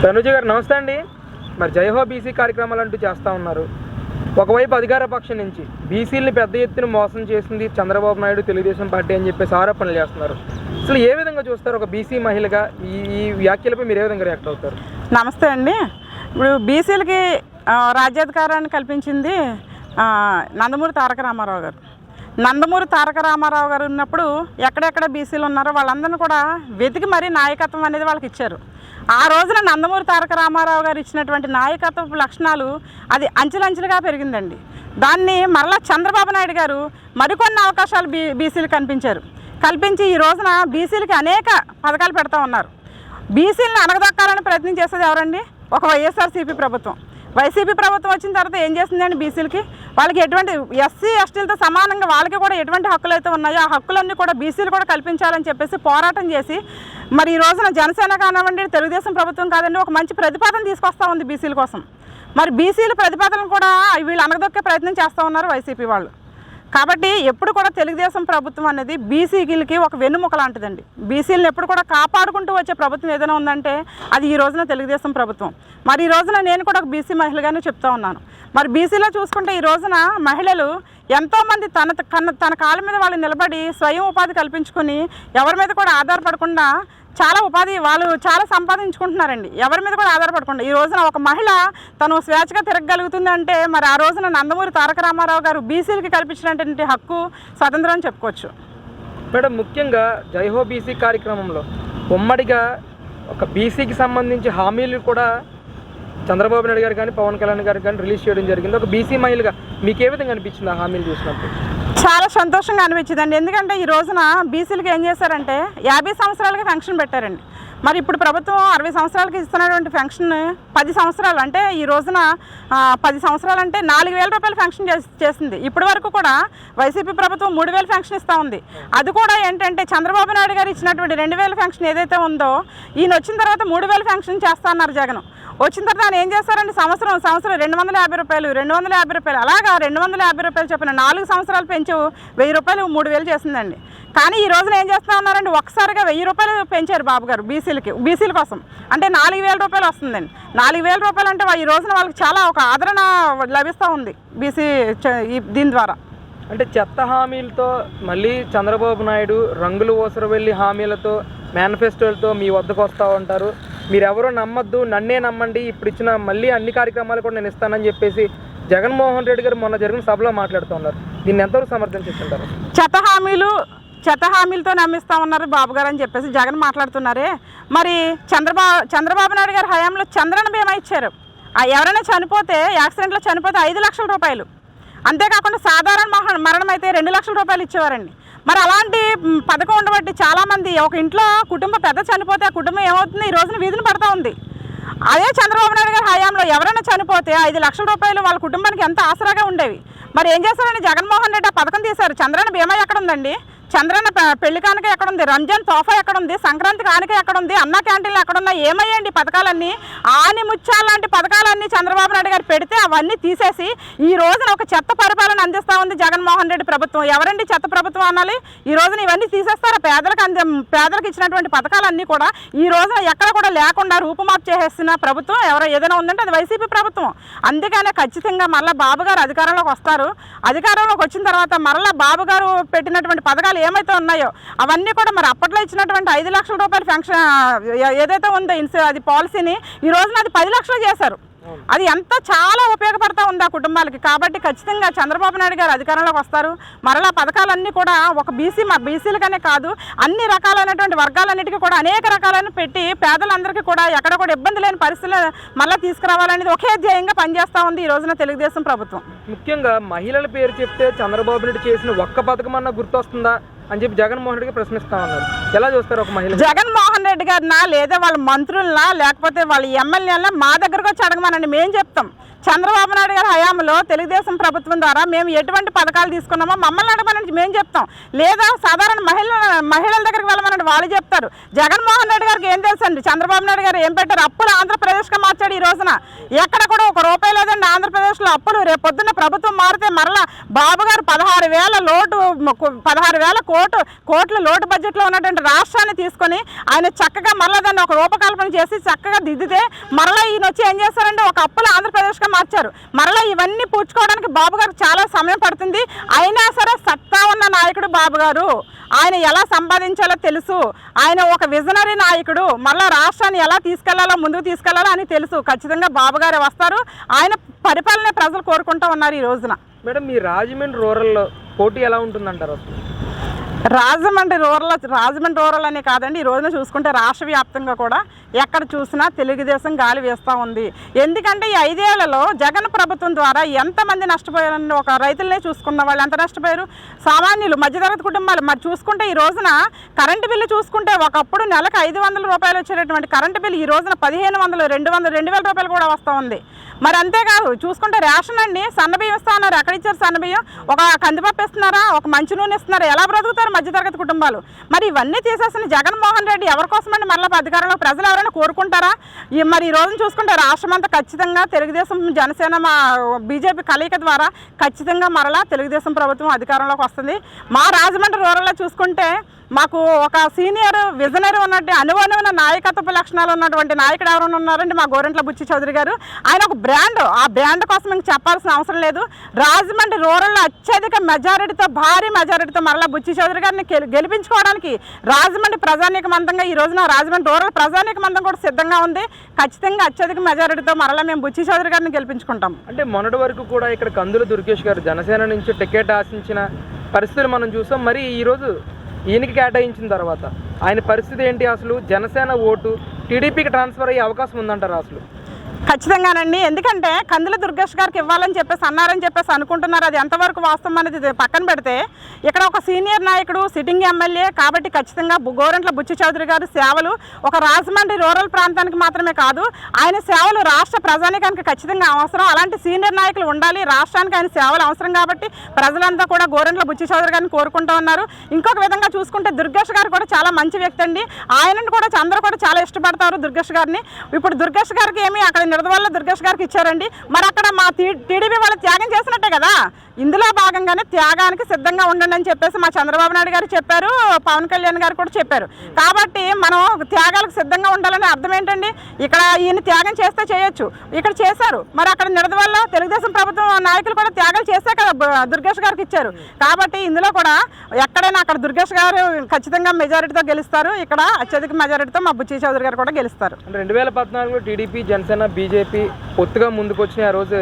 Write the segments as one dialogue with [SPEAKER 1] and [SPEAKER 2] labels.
[SPEAKER 1] తనుజ గారు నమస్తే అండి. మరి జైహో బీసీ కార్యక్రమాలు అంటూ చేస్తూ ఉన్నారు. ఒకవైపు అధికార పక్షం నుంచి బీసీలని పెద్ద ఎత్తున మోసం చేసింది చంద్రబాబు నాయుడు, తెలుగుదేశం పార్టీ అని చెప్పేసి ఆరోపణలు చేస్తున్నారు. అసలు ఏ విధంగా చూస్తారు? ఒక బీసీ మహిళగా ఈ వ్యాఖ్యలపై మీరు ఏ విధంగా రియాక్ట్ అవుతారు?
[SPEAKER 2] నమస్తే అండి. ఇప్పుడు బీసీలకి రాజ్యాధికారాన్ని కల్పించింది నందమూరి తారక రామారావు గారు. నందమూరి తారక రామారావు గారు ఉన్నప్పుడు ఎక్కడెక్కడ బీసీలు ఉన్నారో వాళ్ళందరినీ కూడా వెతికి మరీ నాయకత్వం అనేది వాళ్ళకి ఇచ్చారు. ఆ రోజున నందమూరి తారక రామారావు గారు ఇచ్చినటువంటి నాయకత్వ లక్షణాలు అది అంచెలంచెలుగా పెరిగిందండి. దాన్ని మరలా చంద్రబాబు నాయుడు గారు మరికొన్ని అవకాశాలు బీసీలు కల్పించి ఈ రోజున బీసీలకి అనేక పథకాలు పెడతా ఉన్నారు. బీసీలను అణగదొక్కాలని ప్రయత్నం చేసేది ఎవరండి? ఒక వైఎస్ఆర్సీపీ ప్రభుత్వం. వైసీపీ ప్రభుత్వం వచ్చిన తర్వాత ఏం చేసిందండి? బీసీలకి వాళ్ళకి ఎటువంటి ఎస్సీ ఎస్టీలతో సమానంగా వాళ్ళకి కూడా ఎటువంటి హక్కులు అయితే ఉన్నాయో ఆ హక్కులన్నీ కూడా బీసీలు కూడా కల్పించాలని చెప్పేసి పోరాటం చేసి మరి ఈ రోజున జనసేన కానివ్వండి, తెలుగుదేశం ప్రభుత్వం కాదండి, ఒక మంచి ప్రతిపాదన తీసుకొస్తూ ఉంది బీసీల కోసం. మరి బీసీల ప్రతిపాదనలు కూడా వీళ్ళు అనగదొక్కే ప్రయత్నం చేస్తూ ఉన్నారు వైసీపీ వాళ్ళు. కాబట్టి ఎప్పుడు కూడా తెలుగుదేశం ప్రభుత్వం అనేది బీసీలకి ఒక వెన్నుముక లాంటిదండి. బీసీలను ఎప్పుడు కూడా కాపాడుకుంటూ వచ్చే ప్రభుత్వం ఏదైనా ఉందంటే అది ఈ రోజున తెలుగుదేశం ప్రభుత్వం. మరి ఈ రోజున నేను కూడా ఒక బీసీ మహిళగానే చెప్తా ఉన్నాను. మరి బీసీలో చూసుకుంటే ఈ రోజున మహిళలు ఎంతోమంది తన కాళ్ళ మీద వాళ్ళు నిలబడి స్వయం ఉపాధి కల్పించుకొని ఎవరి మీద కూడా ఆధారపడకుండా చాలా వాళ్ళు చాలా సంపాదించుకుంటున్నారండి. ఎవరి మీద కూడా ఆధారపడకుండా ఈ రోజున ఒక మహిళ తను స్వేచ్ఛగా తిరగగలుగుతుంది అంటే మరి ఆ రోజున నందమూరి తారక రామారావు గారు బీసీలకి కల్పించినటువంటి హక్కు స్వతంత్రం అని చెప్పుకోవచ్చు.
[SPEAKER 1] మేడం, ముఖ్యంగా జైహో బీసీ కార్యక్రమంలో ఉమ్మడిగా ఒక బీసీకి సంబంధించి హామీలు కూడా చంద్రబాబు నాయుడు గారు కానీ పవన్ కళ్యాణ్ గారు కానీ రిలీజ్ చేయడం జరిగింది. ఒక బీసీ మహిళగా మీకు ఏ విధంగా అనిపించింది ఆ హామీలు చూసినప్పుడు?
[SPEAKER 2] చాలా సంతోషంగా అనిపించిందండి. ఎందుకంటే ఈ రోజున బీసీలకి ఏం చేశారంటే 50 సంవత్సరాలకి పెన్షన్ పెట్టారండి. మరి ఇప్పుడు ప్రభుత్వం 60 సంవత్సరాలకి ఇస్తున్నటువంటి పెన్షన్ 10 సంవత్సరాలు అంటే ఈ రోజున 10 సంవత్సరాలు అంటే 4,000 రూపాయలు పెన్షన్ చేసింది. ఇప్పటి వరకు కూడా వైసీపీ ప్రభుత్వం 3,000 పెన్షన్ ఇస్తూ ఉంది. అది కూడా ఏంటంటే చంద్రబాబు నాయుడు గారు ఇచ్చినటువంటి 2,000 పెన్షన్ ఏదైతే ఉందో ఈయన వచ్చిన తర్వాత 3,000 పెన్షన్ చేస్తా అన్నారు జగన్. వచ్చిన తర్వాత ఆయన ఏం చేస్తారండి? సంవత్సరం 250 రూపాయలు 250 రూపాయలు అలాగా 250 రూపాయలు చెప్పిన 4 సంవత్సరాలు పెంచు 1,000 రూపాయలు 3,000 చేసిందండి. కానీ ఈ రోజున ఏం చేస్తూ ఉన్నారండి? ఒక్కసారిగా 1,000 రూపాయలు పెంచారు బాబు గారు బీసీల కోసం. అంటే 4,000 రూపాయలు వస్తుందండి. 4,000 రూపాయలు అంటే ఈ రోజున వాళ్ళకి చాలా ఒక ఆదరణ లభిస్తూ ఉంది బీసీ దీని ద్వారా.
[SPEAKER 1] అంటే చెత్త హామీలతో మళ్ళీ చంద్రబాబు నాయుడు రంగులు ఓసరవెల్లి హామీలతో మేనిఫెస్టోలతో మీ వద్దకు వస్తూ ఉంటారు. మీరెవరో నమ్మద్దు, నన్నే నమ్మండి, ఇప్పుడు ఇచ్చిన మళ్ళీ అన్ని కార్యక్రమాలు కూడా నేను ఇస్తానని చెప్పేసి జగన్మోహన్ రెడ్డి గారు మొన్న జరిగిన సభలో మాట్లాడుతున్నారు. దీన్ని ఎంతవరకు సమర్థించుకుంటారు?
[SPEAKER 2] చెత్త హామీలతో నమ్మిస్తా ఉన్నారు బాబు గారు అని చెప్పేసి జగన్ మాట్లాడుతున్నారే. మరి చంద్రబాబు నాయుడు గారి హయాంలో చంద్రన్న బీమా ఇచ్చారు. ఎవరైనా చనిపోతే యాక్సిడెంట్లో చనిపోతే 5 లక్షల రూపాయలు, అంతేకాకుండా సాధారణ మరణం అయితే 2 లక్షల రూపాయలు ఇచ్చేవారండి. మరి అలాంటి పథకం ఉండబట్టి చాలామంది ఒక ఇంట్లో కుటుంబ పెద్ద చనిపోతే ఆ కుటుంబం ఏమవుతుంది? ఈ రోజున వీధిని పడుతూ ఉంది. అదే చంద్రబాబు నాయుడు గారి హయాంలో ఎవరైనా చనిపోతే 5 లక్షల రూపాయలు వాళ్ళ కుటుంబానికి ఎంత ఆసరాగా ఉండేవి. మరి ఏం చేస్తారండి? జగన్మోహన్ రెడ్డి ఆ పథకం తీశారు. చంద్రన్న బీమా ఎక్కడ ఉందండి? చంద్రన్న పెళ్లి కానుక ఎక్కడుంది? రంజాన్ తోఫా ఎక్కడుంది? సంక్రాంతి కానుక ఎక్కడుంది? అన్న క్యాంటీన్లు ఎక్కడున్నాయి? ఏమయ్యండి పథకాలన్నీ? ఆనిముత్యాలు లాంటి పథకాలన్నీ చంద్రబాబు నాయుడు గారు పెడితే అవన్నీ తీసేసి ఈ రోజున ఒక చెత్త పరిపాలన అందిస్తూ ఉంది జగన్మోహన్ రెడ్డి ప్రభుత్వం. ఎవరండి చెత్త ప్రభుత్వం అనాలి? ఈ రోజున ఇవన్నీ తీసేస్తారా? పేదలకు ఇచ్చినటువంటి పథకాలన్నీ కూడా ఈ రోజున ఎక్కడ కూడా లేకుండా రూపుమాపు చేసేస్తున్న ప్రభుత్వం ఏదైనా ఉందంటే అది వైసీపీ ప్రభుత్వం. అందుకనే ఖచ్చితంగా మళ్ళీ బాబు గారు అధికారంలోకి వస్తారు. అధికారంలోకి వచ్చిన తర్వాత మరలా బాబు గారు పెట్టినటువంటి పథకాలు ఏమైతే ఉన్నాయో అవన్నీ కూడా మరి అప్పట్లో ఇచ్చినటువంటి 5 లక్షల రూపాయల పెన్షన్ ఏదైతే ఉందో అది పాలసీని ఈ రోజున అది 10 లక్షలు చేశారు. అది ఎంత చాలా ఉపయోగపడతా ఉంది ఆ కుటుంబాలకి. కాబట్టి ఖచ్చితంగా చంద్రబాబు నాయుడు గారు అధికారంలోకి వస్తారు. మరలా పథకాలన్నీ కూడా ఒక బీసీలకనే కాదు అన్ని రకాలైనటువంటి వర్గాలన్నిటికీ కూడా అనేక రకాలను పెట్టి పేదలందరికీ కూడా ఎక్కడ కూడా ఇబ్బంది లేని పరిస్థితులు మళ్ళీ తీసుకురావాలనేది ఒకే ధ్యేయంగా పనిచేస్తూ ఉంది ఈ రోజున తెలుగుదేశం ప్రభుత్వం.
[SPEAKER 1] ముఖ్యంగా మహిళల పేరు చెప్తే చంద్రబాబు నాయుడు చేసిన ఒక్క పథకం అన్నా గుర్తొస్తుందా అని చెప్పి జగన్మోహన్ రెడ్డి ప్రశ్నిస్తా ఉన్నారు. ఎలా చూస్తారు ఒక మహిళ?
[SPEAKER 2] జగన్మోహన్ రెడ్డి గారినా లేదా వాళ్ళ మంత్రులనా లేకపోతే వాళ్ళ ఎమ్మెల్యేనా మా దగ్గరకు వచ్చి అడగమనండి, మేము చెప్తాం. చంద్రబాబు నాయుడు గారి హయాంలో తెలుగుదేశం ప్రభుత్వం ద్వారా మేము ఎటువంటి పథకాలు తీసుకున్నామో మమ్మల్ని అడగమని మేము చెప్తాం, లేదా సాధారణ మహిళల దగ్గరికి వెళ్ళమని వాళ్ళు చెప్తారు. జగన్మోహన్ రెడ్డి గారికి ఏం తెలుసండి, చంద్రబాబు నాయుడు గారు ఏం పెట్టారు? అప్పులు ఆంధ్రప్రదేశ్గా మార్చాడు. ఈ రోజున ఎక్కడ కూడా ₹1 లేదండి ఆంధ్రప్రదేశ్లో అప్పులు. రేపు పొద్దున్న ప్రభుత్వం మారితే మరలా బాబు గారు 16,000 కోట్ల లోటు బడ్జెట్లో ఉన్నటువంటి రాష్ట్రాన్ని తీసుకొని ఆయన చక్కగా మరలా దాన్ని ఒక రూపకల్పన చేసి చక్కగా దిద్దితే మరలా ఈయన వచ్చి ఏం చేస్తారంటే ఒక అప్పులు ఆంధ్రప్రదేశ్గా మార్చారు. మరలా ఇవన్నీ పూడ్చుకోవడానికి బాబు గారికి చాలా సమయం పడుతుంది. అయినా సరే సత్తా ఉన్న నాయకుడు బాబు గారు. ఆయన ఎలా సంపాదించాలో తెలుసు. ఆయన ఒక విజనరీ నాయకుడు. మళ్ళీ రాష్ట్రాన్ని ఎలా తీసుకెళ్లాలో, ముందుకు తీసుకెళ్లాలో అని తెలుసు. ఖచ్చితంగా బాబు గారే వస్తారు. ఆయన పరిపాలన ప్రజలు కోరుకుంటూ ఉన్నారు ఈ రోజున.
[SPEAKER 1] మేడం, మీ రాజమండ్రి రూరల్లో పోటీ ఎలా ఉంటుందంటారు అసలు?
[SPEAKER 2] రాజమండ్రి రూరల్ అనే కాదండి, ఈ రోజున చూసుకుంటే రాష్ట్ర వ్యాప్తంగా కూడా ఎక్కడ చూసినా తెలుగుదేశం గాలి వేస్తూ ఉంది. ఎందుకంటే ఈ 5 ఏళ్లలో జగన్ ప్రభుత్వం ద్వారా ఎంతమంది నష్టపోయారని ఒక రైతులనే చూసుకున్న వాళ్ళు ఎంత నష్టపోయారు? సామాన్యులు, మధ్యతరగతి కుటుంబాలు. మరి చూసుకుంటే ఈ రోజున కరెంటు బిల్లు చూసుకుంటే ఒకప్పుడు నెలకు ₹500 వచ్చేటటువంటి కరెంటు బిల్లు ఈ రోజున 1,500, 200, ₹2,000 కూడా వస్తూ ఉంది. మరి అంతేకాదు చూసుకుంటే రేషన్ అండి, సన్నబియ్యం ఇస్తా ఉన్నారు. ఎక్కడ ఇచ్చారు సన్నబియ్యం? ఒక కందిపప్పు ఇస్తున్నారా? ఒక మంచి నూనె ఇస్తున్నారా? ఎలా బ్రతుకుతారు మధ్యతరగతి కుటుంబాలు? మరి ఇవన్నీ తీసేసిన జగన్మోహన్ రెడ్డి ఎవరి కోసమండి మళ్ళీ అధికారంలో? ప్రజలు ఎవరైనా కోరుకుంటారా? మరి ఈ రోజున చూసుకుంటే రాష్ట్రం అంతా ఖచ్చితంగా తెలుగుదేశం, జనసేన, బీజేపీ కలయిక ద్వారా ఖచ్చితంగా మరలా తెలుగుదేశం ప్రభుత్వం అధికారంలోకి వస్తుంది. మా రాజమండ్రి రూరల్లో చూసుకుంటే మాకు ఒక సీనియర్ విజనరీ ఉన్నట్టు అనువనువైన నాయకత్వ లక్షణాలు ఉన్నటువంటి నాయకుడు ఎవరైనా ఉన్నారండి, మా గోరంట్ల బుచ్చి చౌదరి గారు. ఆయన ఒక బ్రాండ్. ఆ బ్రాండ్ కోసం ఇంక చెప్పాల్సిన అవసరం లేదు. రాజమండ్రి రూరల్లో అత్యధిక మెజారిటీతో, భారీ మెజారిటీతో మరలా బుచ్చి చౌదరి గారిని గెలిపించుకోవడానికి రాజమండ్రి ప్రజానీకమంతంగా ఈ రోజున రాజమండ్రి రూరల్ ప్రజానీకమంతం కూడా సిద్ధంగా ఉంది. ఖచ్చితంగా అత్యధిక మెజారిటీతో మరలా మేము బుచ్చి చౌదరి గారిని గెలిపించుకుంటాం.
[SPEAKER 1] అంటే మొన్నటి వరకు కూడా ఇక్కడ కందుల దుర్గేష్ గారు జనసేన నుంచి టికెట్ ఆశించిన పరిస్థితులు మనం చూసాం. మరి ఈరోజు ఈయనకి కేటాయించిన తర్వాత ఆయన పరిస్థితి ఏంటి? అసలు జనసేన ఓటు టీడీపీకి ట్రాన్స్ఫర్ అయ్యే అవకాశం ఉందంటారా అసలు?
[SPEAKER 2] ఖచ్చితంగానండి. ఎందుకంటే కందుల దుర్గేష్ గారికి ఇవ్వాలని చెప్పేసి అన్నారని చెప్పేసి అనుకుంటున్నారు. అది ఎంతవరకు వాస్తవం అనేది పక్కన పెడితే ఇక్కడ ఒక సీనియర్ నాయకుడు, సిట్టింగ్ ఎమ్మెల్యే కాబట్టి ఖచ్చితంగా గోరంట్ల బుచ్చి చౌదరి గారి సేవలు ఒక రాజమండ్రి రూరల్ ప్రాంతానికి మాత్రమే కాదు, ఆయన సేవలు రాష్ట్ర ప్రజానీకానికి ఖచ్చితంగా అవసరం. అలాంటి సీనియర్ నాయకులు ఉండాలి. రాష్ట్రానికి ఆయన సేవలు అవసరం కాబట్టి ప్రజలంతా కూడా గోరంట్ల బుచ్చి చౌదరి గారిని కోరుకుంటూ ఉన్నారు. ఇంకొక విధంగా చూసుకుంటే దుర్గేష్ గారు కూడా చాలా మంచి వ్యక్తి అండి. ఆయనను కూడా అందరూ కూడా చాలా ఇష్టపడతారు దుర్గేష్ గారిని. ఇప్పుడు దుర్గేష్ గారికి ఏమి అక్కడ నిడదవల్ల దుర్గేష్ గారికి ఇచ్చారండి. మరి అక్కడ మా టీడీపీ వాళ్ళు త్యాగం చేసినట్టే కదా. ఇందులో భాగంగానే త్యాగానికి సిద్ధంగా ఉండండి అని చెప్పేసి మా చంద్రబాబు నాయుడు గారు చెప్పారు, పవన్ కళ్యాణ్ గారు కూడా చెప్పారు. కాబట్టి మనం త్యాగాలకు సిద్ధంగా ఉండాలని అర్థం ఏంటండి? ఇక్కడ ఈయన త్యాగం చేస్తే చేయొచ్చు, ఇక్కడ చేశారు. మరి అక్కడ నిడదవల్ల తెలుగుదేశం ప్రభుత్వం నాయకులు కూడా త్యాగాలు చేస్తే కదా దుర్గేష్ గారికి ఇచ్చారు. కాబట్టి ఇందులో కూడా ఎక్కడైనా అక్కడ దుర్గేష్ గారు ఖచ్చితంగా మెజారిటీతో గెలుస్తారు. ఇక్కడ అత్యధిక మెజారిటీతో మా బుచ్చి చౌదరి గారు కూడా గెలుస్తారు.
[SPEAKER 1] 2014లో టీడీపీ, జనసేన, బీజేపీ పొత్తుగా ముందుకు వచ్చిన ఆ రోజు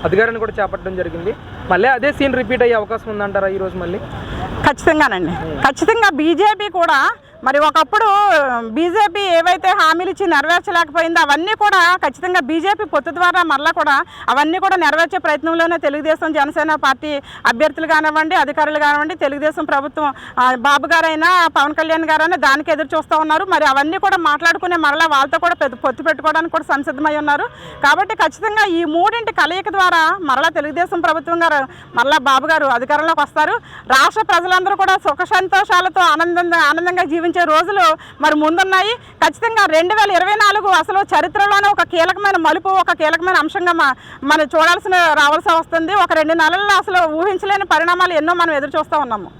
[SPEAKER 1] అధికారాన్ని కూడా చేపట్టడం జరిగింది. మళ్ళీ అదే సీన్ రిపీట్ అయ్యే అవకాశం ఉందంటారా ఈరోజు మళ్ళీ?
[SPEAKER 2] ఖచ్చితంగానండి. ఖచ్చితంగా బీజేపీ కూడా మరి ఒకప్పుడు బీజేపీ ఏవైతే హామీలు ఇచ్చి నెరవేర్చలేకపోయిందో అవన్నీ కూడా ఖచ్చితంగా బీజేపీ పొత్తు ద్వారా మరలా కూడా అవన్నీ కూడా నెరవేర్చే ప్రయత్నంలోనే తెలుగుదేశం, జనసేన పార్టీ అభ్యర్థులు కానివ్వండి, అధికారులు కానివ్వండి, తెలుగుదేశం ప్రభుత్వం బాబు గారైనా పవన్ కళ్యాణ్ గారైనా దానికి ఎదురు చూస్తూ ఉన్నారు. మరి అవన్నీ కూడా మాట్లాడుకునే మరలా వాళ్ళతో కూడా పొత్తు పెట్టుకోవడానికి కూడా సంసిద్ధమై ఉన్నారు. కాబట్టి ఖచ్చితంగా ఈ మూడింటి కలయిక ద్వారా మరలా తెలుగుదేశం ప్రభుత్వం గారు మరలా బాబు గారు అధికారంలోకి వస్తారు. రాష్ట్ర ప్రజలందరూ కూడా సుఖ సంతోషాలతో ఆనందంగా జీవించే రోజులు మరి ముందున్నాయి. ఖచ్చితంగా 2024 అసలు చరిత్రలోనే ఒక కీలకమైన మలుపు, ఒక కీలకమైన అంశంగా మనం రావాల్సి వస్తుంది. ఒక 2 నెలల్లో అసలు ఊహించలేని పరిణామాలు ఎన్నో మనం ఎదురు చూస్తూ ఉన్నాము.